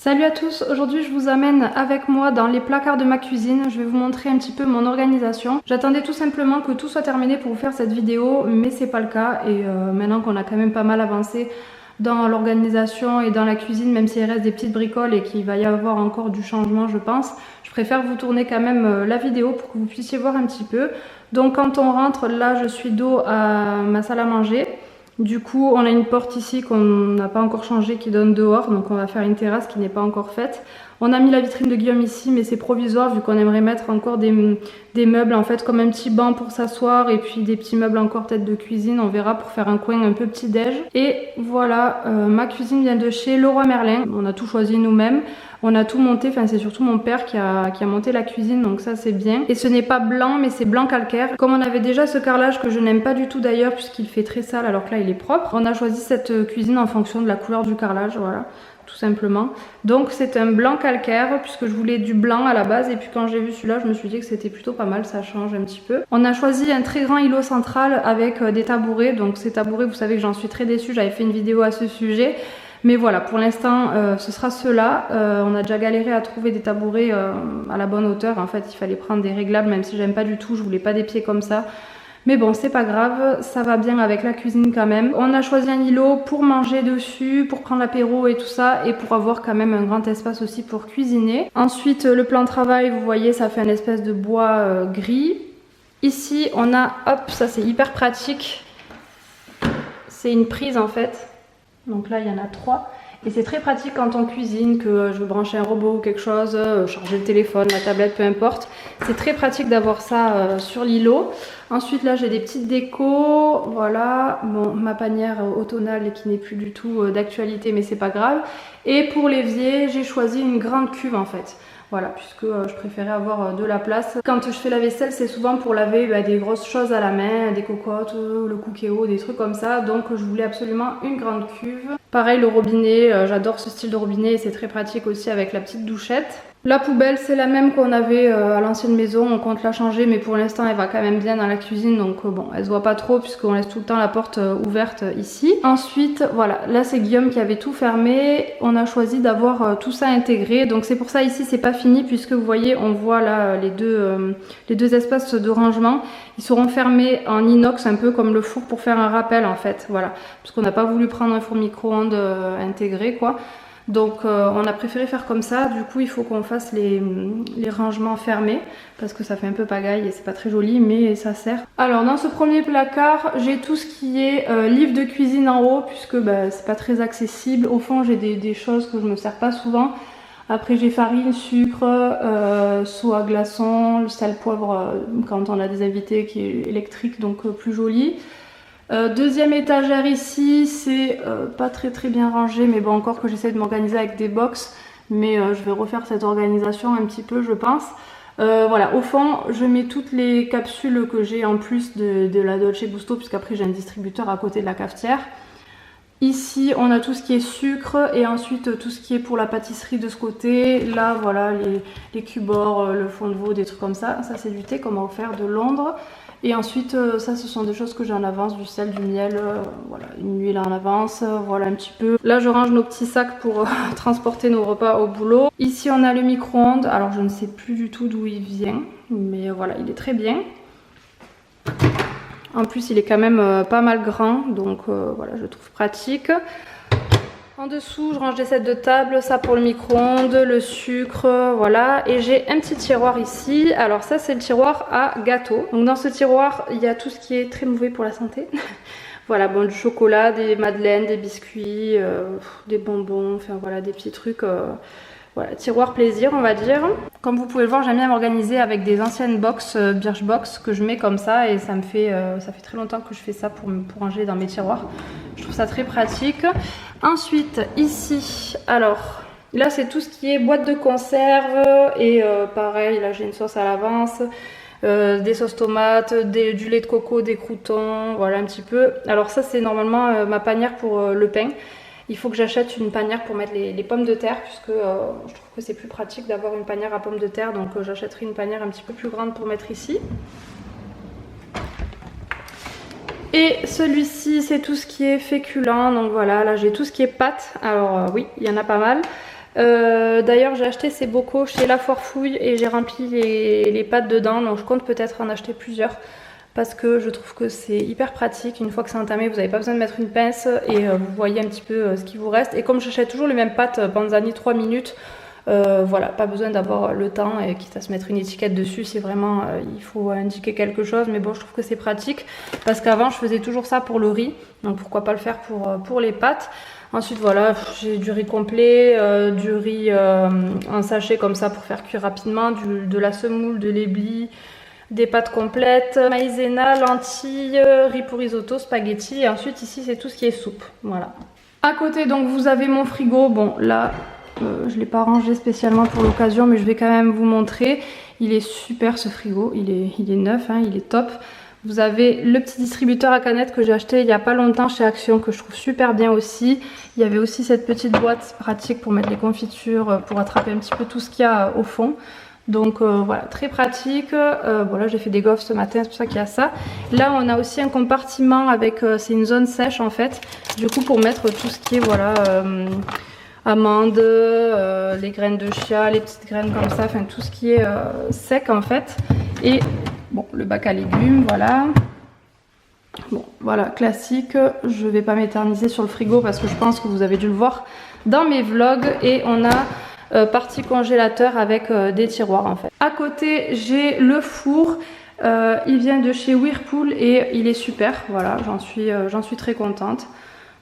Salut à tous, aujourd'hui je vous amène avec moi dans les placards de ma cuisine. Je vais vous montrer un petit peu mon organisation. J'attendais tout simplement que tout soit terminé pour vous faire cette vidéo, mais c'est pas le cas. Et maintenant qu'on a quand même pas mal avancé dans l'organisation et dans la cuisine, même s'il reste des petites bricoles et qu'il va y avoir encore du changement je pense, je préfère vous tourner quand même la vidéo pour que vous puissiez voir un petit peu. Donc quand on rentre, là je suis dos à ma salle à manger. Du coup, on a une porte ici qu'on n'a pas encore changée qui donne dehors, donc on va faire une terrasse qui n'est pas encore faite. On a mis la vitrine de Guillaume ici, mais c'est provisoire vu qu'on aimerait mettre encore des meubles en fait, comme un petit banc pour s'asseoir et puis des petits meubles encore peut-être de cuisine, on verra, pour faire un coin un peu petit déj. Et voilà, ma cuisine vient de chez Leroy Merlin, on a tout choisi nous-mêmes. On a tout monté, enfin c'est surtout mon père qui a monté la cuisine, donc ça c'est bien. Et ce n'est pas blanc, mais c'est blanc calcaire. Comme on avait déjà ce carrelage que je n'aime pas du tout d'ailleurs, puisqu'il fait très sale alors que là il est propre, on a choisi cette cuisine en fonction de la couleur du carrelage, voilà, tout simplement. Donc c'est un blanc calcaire, puisque je voulais du blanc à la base, et puis quand j'ai vu celui-là, je me suis dit que c'était plutôt pas mal, ça change un petit peu. On a choisi un très grand îlot central avec des tabourets, donc ces tabourets, vous savez que j'en suis très déçue, j'avais fait une vidéo à ce sujet. Mais voilà, pour l'instant, ce sera ceux-là. On a déjà galéré à trouver des tabourets à la bonne hauteur. En fait, il fallait prendre des réglables, même si j'aime pas du tout. Je voulais pas des pieds comme ça. Mais bon, c'est pas grave, ça va bien avec la cuisine quand même. On a choisi un îlot pour manger dessus, pour prendre l'apéro et tout ça, et pour avoir quand même un grand espace aussi pour cuisiner. Ensuite, le plan de travail, vous voyez, ça fait une espèce de bois gris. Ici, on a, hop, ça c'est hyper pratique. C'est une prise en fait. Donc là il y en a 3 et c'est très pratique quand on cuisine, que je veux brancher un robot ou quelque chose, charger le téléphone, la tablette, peu importe. C'est très pratique d'avoir ça sur l'îlot. Ensuite là j'ai des petites décos, voilà, bon, ma panière automnale qui n'est plus du tout d'actualité mais c'est pas grave. Et pour l'évier j'ai choisi une grande cuve en fait. Voilà, puisque je préférais avoir de la place. Quand je fais la vaisselle, c'est souvent pour laver des grosses choses à la main, des cocottes, le cookéo, des trucs comme ça. Donc je voulais absolument une grande cuve. Pareil, le robinet, j'adore ce style de robinet et c'est très pratique aussi avec la petite douchette. La poubelle, c'est la même qu'on avait à l'ancienne maison, on compte la changer, mais pour l'instant elle va quand même bien dans la cuisine, donc bon, elle se voit pas trop puisqu'on laisse tout le temps la porte ouverte ici. Ensuite, voilà, là c'est Guillaume qui avait tout fermé, on a choisi d'avoir tout ça intégré, donc c'est pour ça ici c'est pas fini, puisque vous voyez, on voit là les deux espaces de rangement, ils seront fermés en inox, un peu comme le four pour faire un rappel en fait, voilà, parce qu'on n'a pas voulu prendre un four micro-ondes intégré quoi. Donc on a préféré faire comme ça, du coup il faut qu'on fasse les rangements fermés parce que ça fait un peu pagaille et c'est pas très joli mais ça sert. Alors dans ce premier placard j'ai tout ce qui est livre de cuisine en haut puisque c'est pas très accessible. Au fond j'ai des choses que je me sers pas souvent. Après j'ai farine, sucre, seau à glaçons, le sel poivre quand on a des invités qui est électrique donc plus joli. Deuxième étagère ici, c'est pas très bien rangé, mais bon, encore que j'essaie de m'organiser avec des box, mais je vais refaire cette organisation un petit peu je pense. Voilà, au fond je mets toutes les capsules que j'ai en plus de la Dolce Gusto, puisqu'après j'ai un distributeur à côté de la cafetière. Ici on a tout ce qui est sucre et ensuite tout ce qui est pour la pâtisserie de ce côté. Là voilà les cubors, le fond de veau, des trucs comme ça. Ça c'est du thé qu'on m'a offert de Londres. Et ensuite ça ce sont des choses que j'ai en avance, du sel, du miel, voilà, une huile en avance, voilà un petit peu. Là je range nos petits sacs pour transporter nos repas au boulot. Ici on a le micro-ondes, alors je ne sais plus du tout d'où il vient, mais voilà il est très bien. En plus il est quand même pas mal grand, donc voilà je le trouve pratique. En dessous je range des sets de table, ça pour le micro-ondes, le sucre, voilà. Et j'ai un petit tiroir ici, alors ça c'est le tiroir à gâteaux. Donc dans ce tiroir il y a tout ce qui est très mauvais pour la santé. Voilà, bon, du chocolat, des madeleines, des biscuits, des bonbons, enfin voilà des petits trucs. Voilà, tiroir plaisir on va dire. Comme vous pouvez le voir, j'aime bien m'organiser avec des anciennes box, Birchbox, que je mets comme ça et ça fait très longtemps que je fais ça pour ranger dans mes tiroirs. Je trouve ça très pratique. Ensuite ici, alors là c'est tout ce qui est boîte de conserve et pareil là j'ai une sauce à l'avance. Des sauces tomates, du lait de coco, des croûtons, voilà un petit peu. Alors ça c'est normalement ma panière pour le pain. Il faut que j'achète une panière pour mettre les pommes de terre, puisque je trouve que c'est plus pratique d'avoir une panière à pommes de terre, donc j'achèterai une panière un petit peu plus grande pour mettre ici. Et celui-ci c'est tout ce qui est féculent, donc voilà, là j'ai tout ce qui est pâtes, alors oui il y en a pas mal. D'ailleurs j'ai acheté ces bocaux chez La Forfouille et j'ai rempli les pâtes dedans, donc je compte peut-être en acheter plusieurs parce que je trouve que c'est hyper pratique. Une fois que c'est entamé, vous n'avez pas besoin de mettre une pince et vous voyez un petit peu ce qui vous reste. Et comme j'achète toujours les mêmes pâtes Panzani 3 minutes, voilà, pas besoin d'avoir le temps et quitte à se mettre une étiquette dessus si vraiment il faut indiquer quelque chose. Mais bon, je trouve que c'est pratique parce qu'avant je faisais toujours ça pour le riz, donc pourquoi pas le faire pour les pâtes. Ensuite voilà, j'ai du riz complet, du riz en sachet comme ça pour faire cuire rapidement, de la semoule, de l'éblis, des pâtes complètes, maïzena, lentilles, riz pour risotto, spaghetti. Et ensuite ici c'est tout ce qui est soupe, voilà. À côté donc vous avez mon frigo, bon là je ne l'ai pas rangé spécialement pour l'occasion mais je vais quand même vous montrer. Il est super ce frigo, il est neuf, hein, il est top. Vous avez le petit distributeur à canettes que j'ai acheté il n'y a pas longtemps chez Action que je trouve super bien aussi. Il y avait aussi cette petite boîte pratique pour mettre les confitures, pour attraper un petit peu tout ce qu'il y a au fond. Donc voilà, très pratique. Voilà, j'ai fait des gaufres ce matin, c'est pour ça qu'il y a ça. Là on a aussi un compartiment avec, c'est une zone sèche en fait. Du coup pour mettre tout ce qui est voilà... amandes, les graines de chia, les petites graines comme ça, enfin tout ce qui est sec en fait. Et bon, le bac à légumes, voilà. Bon, voilà, classique. Je vais pas m'éterniser sur le frigo parce que je pense que vous avez dû le voir dans mes vlogs. Et on a partie congélateur avec des tiroirs en fait. À côté, j'ai le four. Il vient de chez Whirlpool et il est super. Voilà, j'en suis très contente.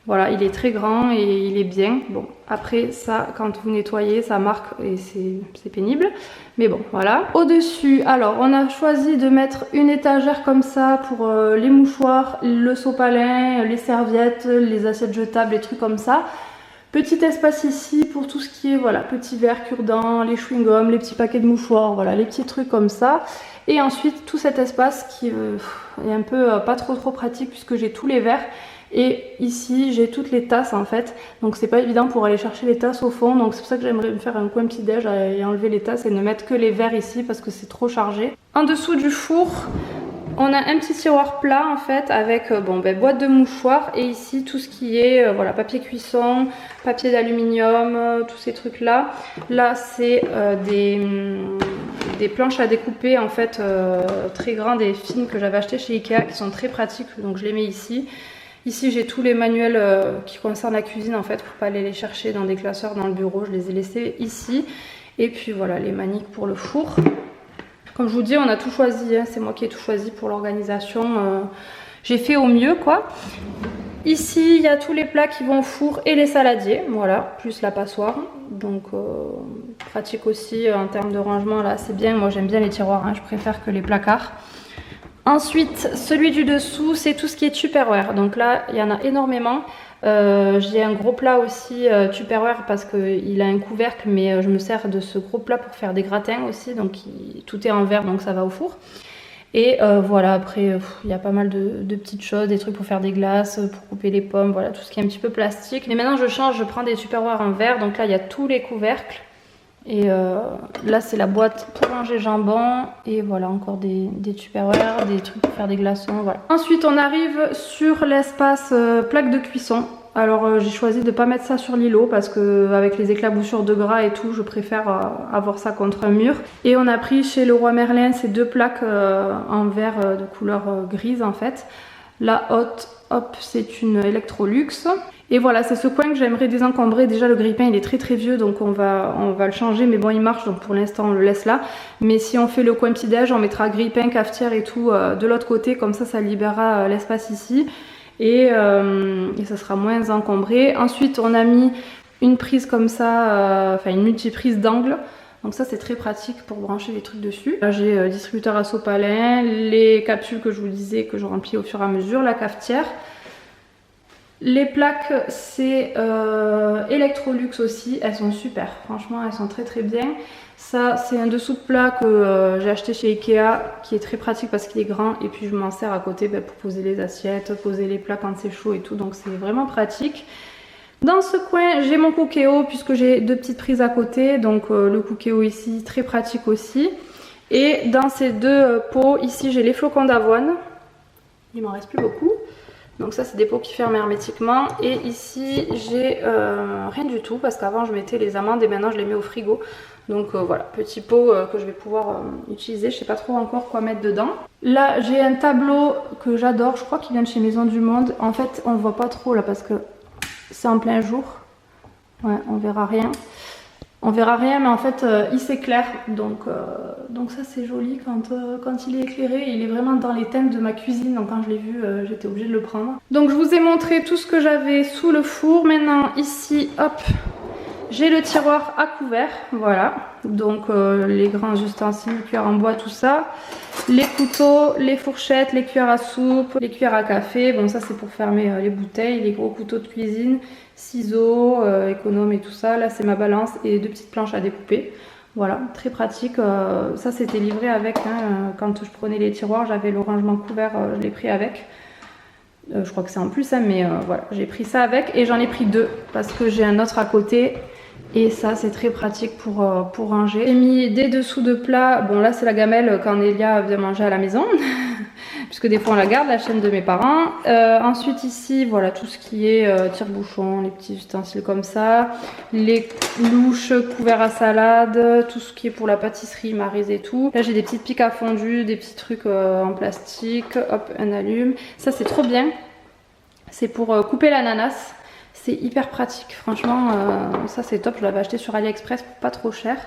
Voilà, il est très grand et il est bien. Bon, après ça, quand vous nettoyez, ça marque et c'est pénible. Mais bon, voilà. Au-dessus, alors, on a choisi de mettre une étagère comme ça pour les mouchoirs, le sopalin, les serviettes, les assiettes jetables, les trucs comme ça. Petit espace ici pour tout ce qui est, voilà, petits verres, cure-dents, les chewing-gums, les petits paquets de mouchoirs, voilà, les petits trucs comme ça. Et ensuite, tout cet espace qui est un peu pas trop pratique puisque j'ai tous les verres. Et ici j'ai toutes les tasses en fait, donc c'est pas évident pour aller chercher les tasses au fond, donc c'est pour ça que j'aimerais me faire un coin petit déj et enlever les tasses et ne mettre que les verres ici parce que c'est trop chargé. En dessous du four, on a un petit tiroir plat en fait avec boîte de mouchoirs et ici tout ce qui est voilà, papier cuisson, papier d'aluminium, tous ces trucs là. Là c'est des planches à découper en fait très grandes et fines que j'avais acheté chez Ikea qui sont très pratiques, donc je les mets ici. Ici j'ai tous les manuels qui concernent la cuisine en fait, pour pas aller les chercher dans des classeurs dans le bureau, je les ai laissés ici. Et puis voilà les maniques pour le four. Comme je vous dis, on a tout choisi, hein. C'est moi qui ai tout choisi pour l'organisation. J'ai fait au mieux quoi. Ici il y a tous les plats qui vont au four et les saladiers, voilà, plus la passoire. Donc pratique aussi en termes de rangement là, c'est bien. Moi j'aime bien les tiroirs, hein. Je préfère que les placards. Ensuite, celui du dessous, c'est tout ce qui est Tupperware. Donc là, il y en a énormément. J'ai un gros plat aussi Tupperware parce qu'il a un couvercle, mais je me sers de ce gros plat pour faire des gratins aussi. Donc tout est en verre, donc ça va au four. Et voilà, après, il y a pas mal de petites choses, des trucs pour faire des glaces, pour couper les pommes, voilà, tout ce qui est un petit peu plastique. Mais maintenant, je change, je prends des Tupperware en verre. Donc là, il y a tous les couvercles. Et là c'est la boîte pour ranger jambon et voilà encore des Tupperware, des trucs pour faire des glaçons, voilà. Ensuite on arrive sur l'espace plaque de cuisson. Alors j'ai choisi de ne pas mettre ça sur l'îlot parce que avec les éclaboussures de gras et tout je préfère avoir ça contre un mur. Et on a pris chez Leroy Merlin ces deux plaques en verre de couleur grise en fait. La haute, hop, c'est une Electrolux. Et voilà, c'est ce coin que j'aimerais désencombrer. Déjà le grille-pain il est très vieux donc on va le changer. Mais bon il marche donc pour l'instant on le laisse là. Mais si on fait le coin petit-déj, on mettra grille-pain, cafetière et tout de l'autre côté. Comme ça libérera l'espace ici. Et ça sera moins encombré. Ensuite on a mis une prise comme ça, enfin une multiprise d'angle. Donc ça c'est très pratique pour brancher les trucs dessus. Là j'ai distributeur à sopalin, les capsules que je vous disais que je remplis au fur et à mesure, la cafetière. Les plaques c'est Electrolux aussi, elles sont super, franchement elles sont très bien. Ça c'est un dessous de plat que j'ai acheté chez Ikea qui est très pratique parce qu'il est grand et puis je m'en sers à côté pour poser les assiettes, poser les plats quand c'est chaud et tout, donc c'est vraiment pratique. Dans ce coin j'ai mon Cookéo puisque j'ai deux petites prises à côté, donc le Cookéo ici très pratique aussi. Et dans ces deux pots ici j'ai les flocons d'avoine, il m'en reste plus beaucoup. Donc ça c'est des pots qui ferment hermétiquement. Et ici j'ai rien du tout parce qu'avant je mettais les amandes et maintenant je les mets au frigo. Donc voilà, petit pot que je vais pouvoir utiliser. Je sais pas trop encore quoi mettre dedans. Là j'ai un tableau que j'adore, je crois qu'il vient de chez Maison du Monde. En fait on le voit pas trop là parce que c'est en plein jour. Ouais, on verra rien. On verra rien, mais en fait il s'éclaire, donc ça c'est joli quand il est éclairé. Il est vraiment dans les teintes de ma cuisine, donc quand je l'ai vu j'étais obligée de le prendre. Donc je vous ai montré tout ce que j'avais sous le four. Maintenant ici, hop, j'ai le tiroir à couvert, voilà. Donc les grands ustensiles, les cuillères en bois, tout ça. Les couteaux, les fourchettes, les cuillères à soupe, les cuillères à café. Bon ça c'est pour fermer les bouteilles, les gros couteaux de cuisine. Ciseaux, économe et tout ça. Là c'est ma balance et 2 petites planches à découper. Voilà, très pratique. Ça c'était livré avec, hein, quand je prenais les tiroirs, j'avais le rangement couvert, je l'ai pris avec. Je crois que c'est en plus, hein, mais voilà, j'ai pris ça avec et j'en ai pris 2 parce que j'ai un autre à côté. Et ça c'est très pratique pour ranger. J'ai mis des dessous de plat. Bon là c'est la gamelle quand Elia vient manger à la maison. Puisque des fois on la garde, la chaîne de mes parents. Ensuite ici, voilà tout ce qui est tire-bouchon, les petits ustensiles comme ça. Les louches, couverts à salade, tout ce qui est pour la pâtisserie, maryse et tout. Là j'ai des petites piques à fondu, des petits trucs en plastique. Hop, un allume. Ça c'est trop bien. C'est pour couper l'ananas. C'est hyper pratique, franchement, ça c'est top. Je l'avais acheté sur AliExpress pour pas trop cher.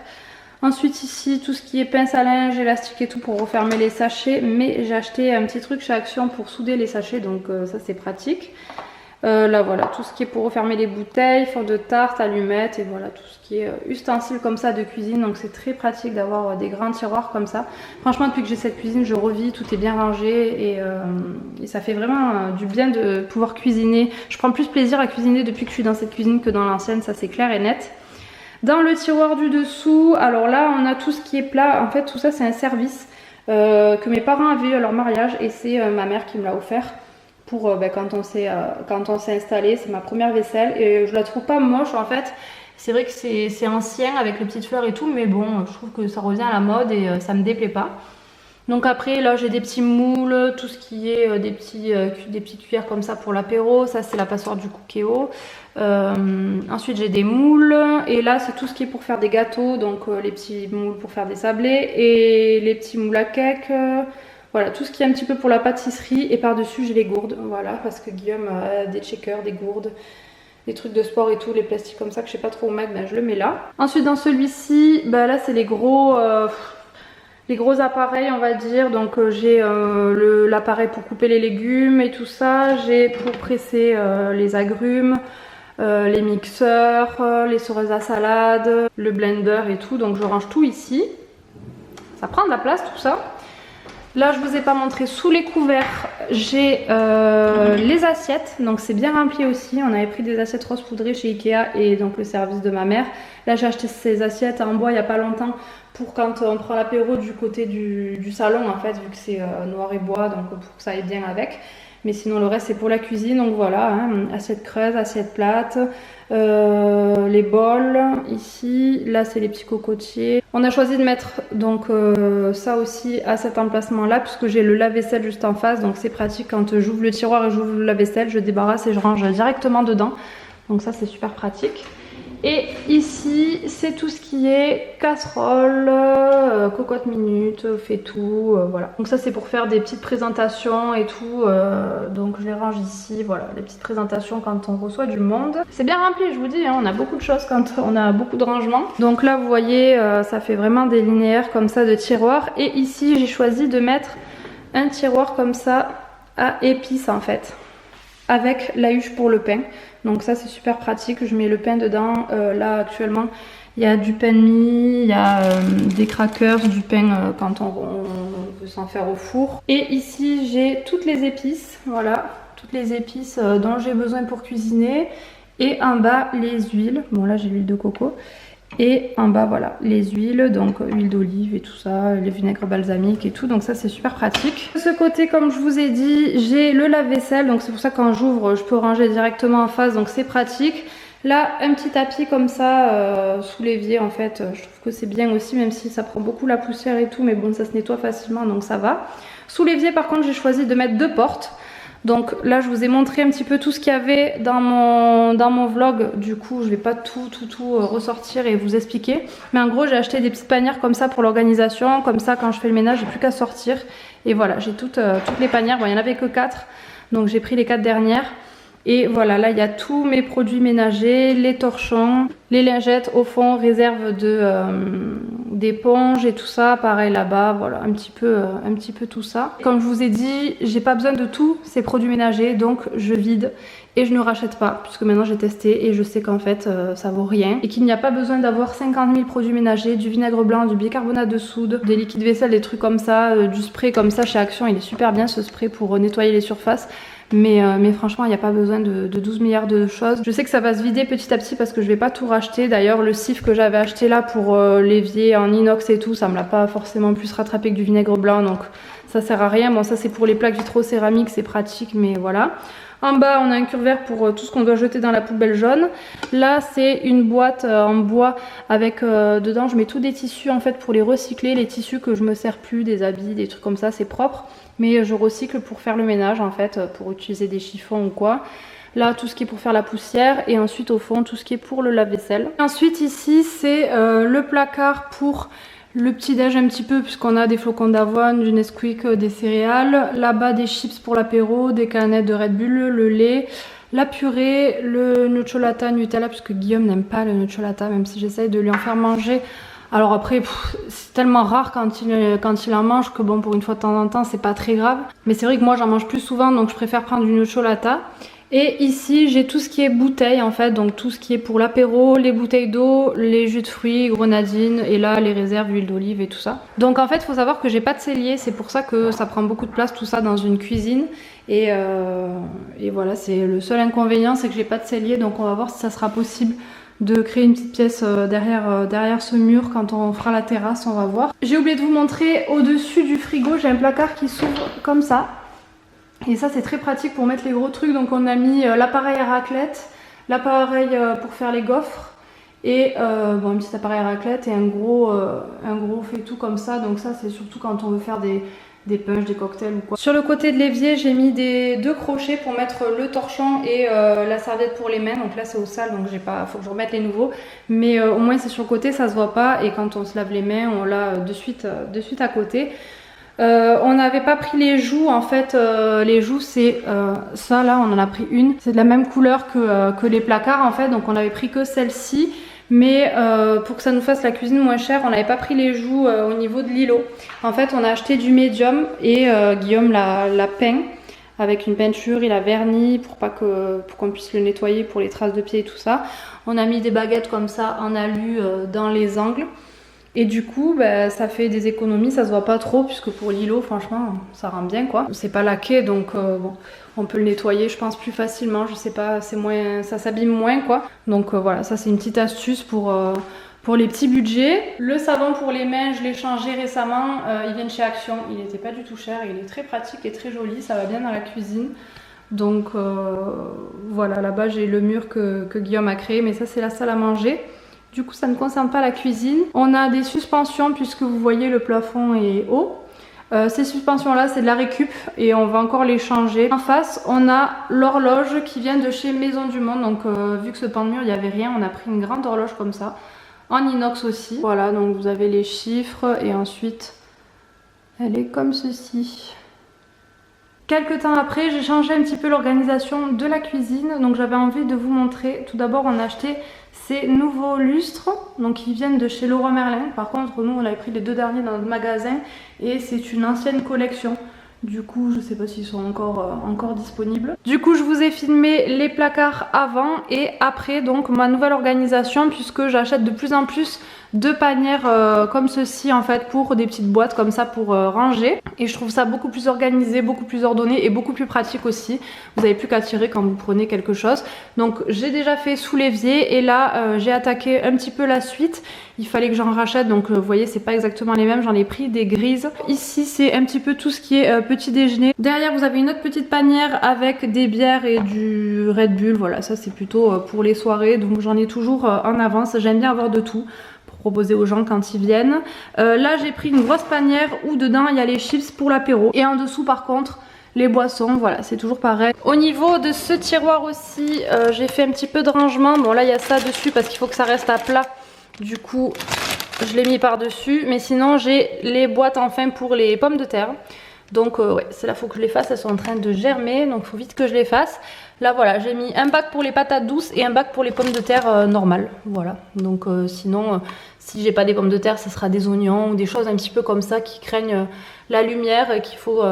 Ensuite ici tout ce qui est pince à linge, élastique et tout pour refermer les sachets. Mais j'ai acheté un petit truc chez Action pour souder les sachets, donc ça c'est pratique. Là voilà, tout ce qui est pour refermer les bouteilles, fond de tarte, allumettes et voilà tout ce qui est ustensiles comme ça de cuisine. Donc c'est très pratique d'avoir des grands tiroirs comme ça. Franchement depuis que j'ai cette cuisine je revis, tout est bien rangé et ça fait vraiment du bien de pouvoir cuisiner. Je prends plus plaisir à cuisiner depuis que je suis dans cette cuisine que dans l'ancienne, ça c'est clair et net. Dans le tiroir du dessous, alors là on a tout ce qui est plat. En fait tout ça c'est un service que mes parents avaient eu à leur mariage et c'est ma mère qui me l'a offert pour quand on s'est installé. C'est ma première vaisselle et je la trouve pas moche en fait. C'est vrai que c'est ancien avec les petites fleurs et tout, mais bon je trouve que ça revient à la mode et ça me déplaît pas. Donc après là j'ai des petits moules, tout ce qui est des petites cuillères comme ça pour l'apéro. Ça c'est la passoire du Cookéo. Ensuite j'ai des moules et là c'est tout ce qui est pour faire des gâteaux. Donc les petits moules pour faire des sablés et les petits moules à cake. Voilà tout ce qui est un petit peu pour la pâtisserie. Et par dessus j'ai les gourdes, voilà, parce que Guillaume a des checkers, des gourdes, des trucs de sport et tout, les plastiques comme ça que je sais pas trop où mettre, ben je le mets là. Ensuite dans celui-ci, ben là c'est les gros appareils on va dire. Donc j'ai l'appareil pour couper les légumes et tout ça. J'ai pour presser les agrumes, les mixeurs, les sereuses à salade, le blender et tout. Donc je range tout ici. Ça prend de la place tout ça. Là je vous ai pas montré sous les couverts, j'ai les assiettes, donc c'est bien rempli aussi. On avait pris des assiettes rose poudrées chez Ikea et donc le service de ma mère. Là j'ai acheté ces assiettes en bois il n'y a pas longtemps pour quand on prend l'apéro du côté du salon en fait, vu que c'est noir et bois, donc pour que ça aille bien avec. Mais sinon le reste c'est pour la cuisine, donc voilà, hein, assiette creuse, assiette plate, les bols ici, là c'est les petits cocotiers. On a choisi de mettre donc ça aussi à cet emplacement là puisque j'ai le lave-vaisselle juste en face, donc c'est pratique quand j'ouvre le tiroir et j'ouvre le lave-vaisselle, je débarrasse et je range directement dedans. Donc ça c'est super pratique. Et ici, c'est tout ce qui est casserole, cocotte minute, fait tout, voilà. Donc ça c'est pour faire des petites présentations et tout, donc je les range ici, voilà, les petites présentations quand on reçoit du monde. C'est bien rempli, je vous dis, hein, on a beaucoup de choses quand on a beaucoup de rangements. Donc là vous voyez, ça fait vraiment des linéaires comme ça de tiroirs. Et ici j'ai choisi de mettre un tiroir comme ça à épices en fait, avec la huche pour le pain. Donc ça c'est super pratique, je mets le pain dedans. Là actuellement il y a du pain de mie, il y a des crackers, du pain quand on veut s'en faire au four. Et ici j'ai toutes les épices, voilà, toutes les épices dont j'ai besoin pour cuisiner. Et en bas les huiles, bon là j'ai l'huile de coco. Et en bas voilà les huiles, donc huile d'olive et tout ça, les vinaigres balsamiques et tout, donc ça c'est super pratique. De ce côté comme je vous ai dit j'ai le lave-vaisselle, donc c'est pour ça que quand j'ouvre je peux ranger directement en face, donc c'est pratique. Là un petit tapis comme ça sous l'évier en fait, je trouve que c'est bien aussi, même si ça prend beaucoup la poussière et tout, mais bon ça se nettoie facilement donc ça va. Sous l'évier par contre j'ai choisi de mettre 2 portes. Donc là je vous ai montré un petit peu tout ce qu'il y avait dans mon vlog, du coup je vais pas tout ressortir et vous expliquer. Mais en gros j'ai acheté des petites panières comme ça pour l'organisation, comme ça quand je fais le ménage j'ai plus qu'à sortir. Et voilà, j'ai toutes les panières, bon il n'y en avait que 4, donc j'ai pris les 4 dernières. Et voilà, là il y a tous mes produits ménagers, les torchons, les lingettes au fond, réserve d'éponge et tout ça, pareil là-bas, voilà, un petit peu tout ça. Comme je vous ai dit, j'ai pas besoin de tous ces produits ménagers, donc je vide et je ne rachète pas, puisque maintenant j'ai testé et je sais qu'en fait ça vaut rien. Et qu'il n'y a pas besoin d'avoir 50 000 produits ménagers, du vinaigre blanc, du bicarbonate de soude, des liquides vaisselle, des trucs comme ça, du spray comme ça chez Action, il est super bien ce spray pour nettoyer les surfaces. Mais franchement il n'y a pas besoin de 12 milliards de choses. Je sais que ça va se vider petit à petit parce que je vais pas tout racheter. D'ailleurs le sif que j'avais acheté là pour l'évier en inox et tout, ça me l'a pas forcément plus rattrapé que du vinaigre blanc, donc ça sert à rien. Bon ça c'est pour les plaques vitrocéramiques, c'est pratique, mais voilà. En bas on a un cure-vert pour tout ce qu'on doit jeter dans la poubelle jaune. Là c'est une boîte en bois avec dedans je mets tous des tissus en fait pour les recycler, les tissus que je me sers plus, des habits, des trucs comme ça, c'est propre. Mais je recycle pour faire le ménage en fait, pour utiliser des chiffons ou quoi. Là tout ce qui est pour faire la poussière et ensuite au fond tout ce qui est pour le lave-vaisselle. Ensuite ici c'est le placard pour le petit déj un petit peu puisqu'on a des flocons d'avoine, du Nesquik, des céréales. Là-bas des chips pour l'apéro, des canettes de Red Bull, le lait, la purée, le nocciolata Nutella puisque Guillaume n'aime pas le nocciolata même si j'essaye de lui en faire manger. Alors après, c'est tellement rare quand il en mange que bon, pour une fois de temps en temps, c'est pas très grave. Mais c'est vrai que moi, j'en mange plus souvent, donc je préfère prendre du nocciolata. Et ici, j'ai tout ce qui est bouteille en fait, donc tout ce qui est pour l'apéro, les bouteilles d'eau, les jus de fruits, grenadines, et là, les réserves, huile d'olive et tout ça. Donc en fait, il faut savoir que j'ai pas de cellier, c'est pour ça que ça prend beaucoup de place tout ça dans une cuisine. Et voilà, c'est le seul inconvénient, c'est que j'ai pas de cellier, donc on va voir si ça sera possible de créer une petite pièce derrière ce mur quand on fera la terrasse, on va voir. J'ai oublié de vous montrer au-dessus du frigo, j'ai un placard qui s'ouvre comme ça. Et ça c'est très pratique pour mettre les gros trucs. Donc on a mis l'appareil à raclette, l'appareil pour faire les gaufres et bon, un petit appareil à raclette et un gros fait-tout comme ça. Donc ça c'est surtout quand on veut faire des punchs, des cocktails ou quoi. Sur le côté de l'évier, j'ai mis deux crochets pour mettre le torchon et la serviette pour les mains. Donc là c'est au sale, donc faut que je remette les nouveaux. Mais au moins c'est sur le côté, ça se voit pas. Et quand on se lave les mains, on l'a de suite à côté. On n'avait pas pris les joues en fait, les joues c'est ça là, on en a pris une. C'est de la même couleur que les placards en fait, donc on avait pris que celle-ci. Mais pour que ça nous fasse la cuisine moins chère, on n'avait pas pris les joues au niveau de l'îlot. En fait on a acheté du médium et Guillaume l'a peint avec une peinture, il a verni pour qu'on puisse le nettoyer pour les traces de pied et tout ça. On a mis des baguettes comme ça en alu dans les angles. Et du coup ça fait des économies, ça se voit pas trop puisque pour l'îlot franchement ça rend bien quoi. C'est pas laqué donc bon, on peut le nettoyer je pense plus facilement, je sais pas, c'est moins, ça s'abîme moins quoi. Donc voilà, ça c'est une petite astuce pour les petits budgets. Le savon pour les mains je l'ai changé récemment, il vient de chez Action, il était pas du tout cher, il est très pratique et très joli, ça va bien dans la cuisine. Donc voilà, là-bas j'ai le mur que Guillaume a créé, mais ça c'est la salle à manger. Du coup ça ne concerne pas la cuisine. On a des suspensions puisque vous voyez le plafond est haut. Ces suspensions là c'est de la récup et on va encore les changer. En face on a l'horloge qui vient de chez Maison du Monde. Donc vu que ce pan de mur il n'y avait rien, on a pris une grande horloge comme ça. En inox aussi. Voilà, donc vous avez les chiffres et ensuite elle est comme ceci. Quelques temps après, j'ai changé un petit peu l'organisation de la cuisine. Donc j'avais envie de vous montrer. Tout d'abord, on a acheté ces nouveaux lustres. Donc ils viennent de chez Leroy Merlin. Par contre, nous, on avait pris les 2 derniers dans notre magasin. Et c'est une ancienne collection. Du coup, je sais pas s'ils sont encore disponibles. Du coup, je vous ai filmé les placards avant et après. Donc ma nouvelle organisation, puisque j'achète de plus en plus de panières comme ceci en fait, pour des petites boîtes comme ça pour ranger. Et je trouve ça beaucoup plus organisé, beaucoup plus ordonné et beaucoup plus pratique aussi. Vous n'avez plus qu'à tirer quand vous prenez quelque chose. Donc j'ai déjà fait sous l'évier et là j'ai attaqué un petit peu la suite. Il fallait que j'en rachète, donc vous voyez c'est pas exactement les mêmes, j'en ai pris des grises. Ici c'est un petit peu tout ce qui est petit déjeuner. Derrière vous avez une autre petite panière avec des bières et du Red Bull. Voilà, ça c'est plutôt pour les soirées, donc j'en ai toujours en avance. J'aime bien avoir de tout proposer aux gens quand ils viennent. Là j'ai pris une grosse panière où dedans il y a les chips pour l'apéro et en dessous par contre les boissons, voilà, c'est toujours pareil. Au niveau de ce tiroir aussi, j'ai fait un petit peu de rangement. Bon là il y a ça dessus parce qu'il faut que ça reste à plat. Du coup je l'ai mis par dessus. Mais sinon j'ai les boîtes enfin pour les pommes de terre. Donc ouais, c'est là, faut que je les fasse, elles sont en train de germer, donc il faut vite que je les fasse. Là voilà, j'ai mis un bac pour les patates douces et un bac pour les pommes de terre normales. Voilà, donc sinon, si j'ai pas des pommes de terre, ce sera des oignons ou des choses un petit peu comme ça qui craignent la lumière et qu'il faut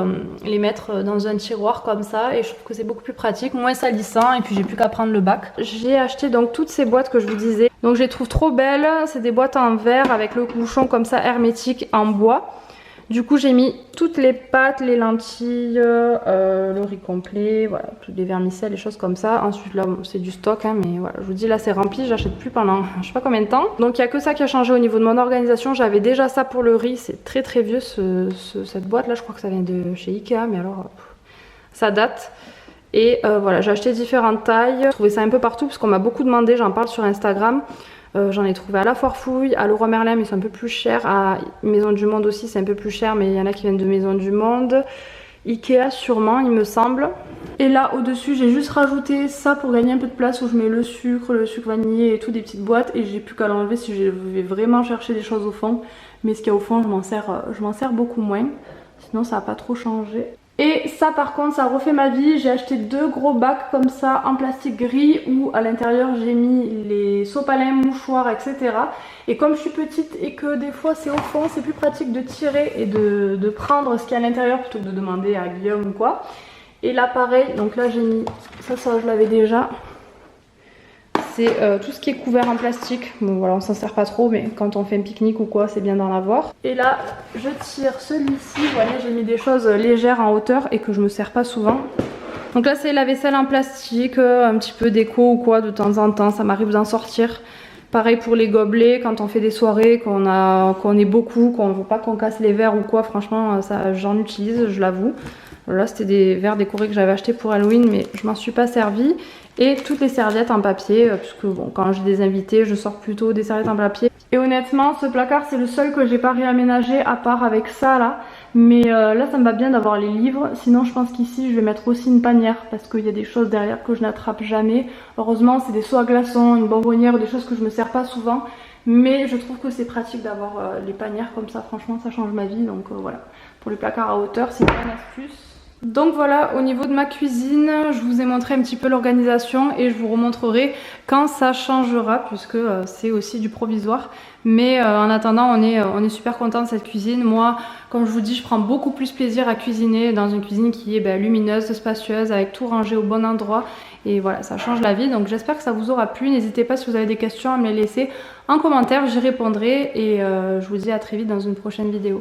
les mettre dans un tiroir comme ça. Et je trouve que c'est beaucoup plus pratique, moins salissant, et puis j'ai plus qu'à prendre le bac. J'ai acheté donc toutes ces boîtes que je vous disais. Donc je les trouve trop belles, c'est des boîtes en verre avec le bouchon comme ça hermétique en bois. Du coup j'ai mis toutes les pâtes, les lentilles, le riz complet, voilà, toutes les vermicelles, les choses comme ça. Ensuite là c'est du stock, hein, mais voilà, je vous dis là c'est rempli, j'achète plus pendant je sais pas combien de temps. Donc il n'y a que ça qui a changé au niveau de mon organisation. J'avais déjà ça pour le riz, c'est très très vieux cette boîte là, je crois que ça vient de chez Ikea, mais alors ça date. Et voilà, j'ai acheté différentes tailles, j'ai trouvé ça un peu partout parce qu'on m'a beaucoup demandé, j'en parle sur Instagram. J'en ai trouvé à la Foire Fouille, à Leroy Merlin mais c'est un peu plus cher, à Maison du Monde aussi c'est un peu plus cher mais il y en a qui viennent de Maison du Monde, Ikea sûrement il me semble. Et là au dessus j'ai juste rajouté ça pour gagner un peu de place où je mets le sucre vanillé et tout, des petites boîtes, et j'ai plus qu'à l'enlever si je vais vraiment chercher des choses au fond. Mais ce qu'il y a au fond je m'en sers beaucoup moins, sinon ça n'a pas trop changé. Et ça par contre ça refait ma vie, j'ai acheté 2 gros bacs comme ça en plastique gris où à l'intérieur j'ai mis les sopalins, mouchoirs, etc. Et comme je suis petite et que des fois c'est au fond, c'est plus pratique de tirer et de prendre ce qu'il y a à l'intérieur plutôt que de demander à Guillaume ou quoi. Et là pareil, donc là j'ai mis, ça je l'avais déjà. C'est tout ce qui est couvert en plastique. Bon voilà, on s'en sert pas trop, mais quand on fait un pique-nique ou quoi, c'est bien d'en avoir. Et là, je tire celui-ci. Vous voyez, j'ai mis des choses légères en hauteur et que je me sers pas souvent. Donc là, c'est la vaisselle en plastique, un petit peu déco ou quoi, de temps en temps. Ça m'arrive d'en sortir. Pareil pour les gobelets, quand on fait des soirées, qu'on est beaucoup, qu'on veut pas qu'on casse les verres ou quoi. Franchement, j'en utilise, je l'avoue. Là, c'était des verres décorés que j'avais achetés pour Halloween, mais je m'en suis pas servi. Et toutes les serviettes en papier, puisque bon, quand j'ai des invités, je sors plutôt des serviettes en papier. Et honnêtement, ce placard, c'est le seul que j'ai pas réaménagé, à part avec ça là. Mais là, ça me va bien d'avoir les livres. Sinon, je pense qu'ici, je vais mettre aussi une panière, parce qu'il y a des choses derrière que je n'attrape jamais. Heureusement, c'est des seaux à glaçons, une bonbonnière, des choses que je me sers pas souvent. Mais je trouve que c'est pratique d'avoir les panières comme ça. Franchement, ça change ma vie. Donc voilà, pour les placards à hauteur, c'est une bonne astuce. Donc voilà, au niveau de ma cuisine, je vous ai montré un petit peu l'organisation et je vous remontrerai quand ça changera, puisque c'est aussi du provisoire. Mais en attendant, on est super content de cette cuisine. Moi, comme je vous dis, je prends beaucoup plus plaisir à cuisiner dans une cuisine qui est lumineuse, spacieuse, avec tout rangé au bon endroit. Et voilà, ça change la vie. Donc j'espère que ça vous aura plu. N'hésitez pas si vous avez des questions à me les laisser en commentaire, j'y répondrai. Et je vous dis à très vite dans une prochaine vidéo.